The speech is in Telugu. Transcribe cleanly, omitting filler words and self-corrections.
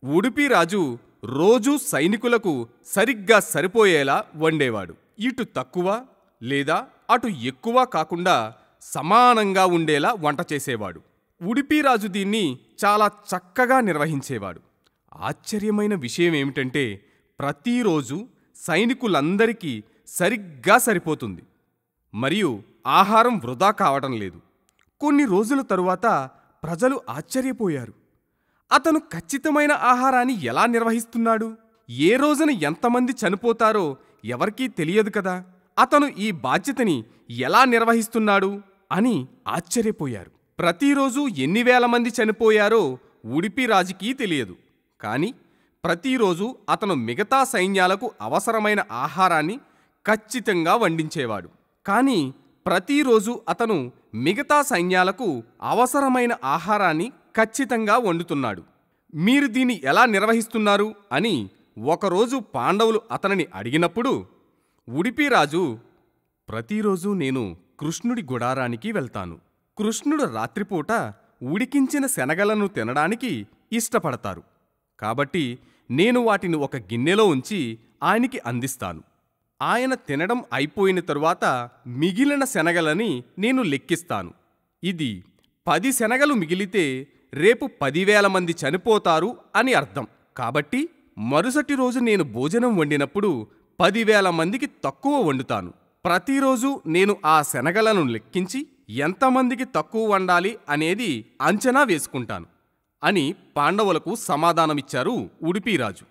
ఉడిపి రాజు రోజూ సైనికులకు సరిగ్గా సరిపోయేలా వండేవాడు. ఇటు తక్కువ లేదా అటు ఎక్కువ కాకుండా సమానంగా ఉండేలా వంట చేసేవాడు. ఉడిపి రాజు దీన్ని చాలా చక్కగా నిర్వహించేవాడు. ఆశ్చర్యమైన విషయం ఏమిటంటే ప్రతిరోజు సైనికులందరికీ సరిగ్గా సరిపోతుంది మరియు ఆహారం వృధా కావటం లేదు. కొన్ని రోజుల తరువాత ప్రజలు ఆశ్చర్యపోయారు. అతను ఖచ్చితమైన ఆహారాన్ని ఎలా నిర్వహిస్తున్నాడు? ఏ రోజున ఎంతమంది చనిపోతారో ఎవరికీ తెలియదు కదా. అతను ఈ బాధ్యతని ఎలా నిర్వహిస్తున్నాడు అని ఆశ్చర్యపోయారు. ప్రతిరోజు ఎన్ని వేల మంది చనిపోయారో ఉడిపి రాజుకి తెలియదు. కానీ ప్రతిరోజు అతను మిగతా సైన్యాలకు అవసరమైన ఆహారాన్ని ఖచ్చితంగా వండించేవాడు. కానీ ప్రతిరోజు అతను మిగతా సైన్యాలకు అవసరమైన ఆహారాన్ని ఖచ్చితంగా వండుతున్నాడు. మీరు దీన్ని ఎలా నిర్వహిస్తున్నారు అని ఒకరోజు పాండవులు అతనిని అడిగినప్పుడు ఉడిపి రాజు, ప్రతిరోజు నేను కృష్ణుడి గుడారానికి వెళ్తాను. కృష్ణుడు రాత్రిపూట ఉడికించిన శనగలను తినడానికి ఇష్టపడతారు. కాబట్టి నేను వాటిని ఒక గిన్నెలో ఉంచి ఆయనకి అందిస్తాను. ఆయన తినడం అయిపోయిన తరువాత మిగిలిన శనగలని నేను లెక్కిస్తాను. ఇది 10 శనగలు మిగిలితే రేపు 10,000 మంది చనిపోతారు అని అర్థం. కాబట్టి మరుసటి రోజు నేను భోజనం వండినప్పుడు 10,000 మందికి తక్కువ వండుతాను. ప్రతిరోజు నేను ఆ శనగలను లెక్కించి ఎంతమందికి తక్కువ వండాలి అనేది అంచనా వేసుకుంటాను అని పాండవులకు సమాధానమిచ్చారు ఉడిపి రాజు.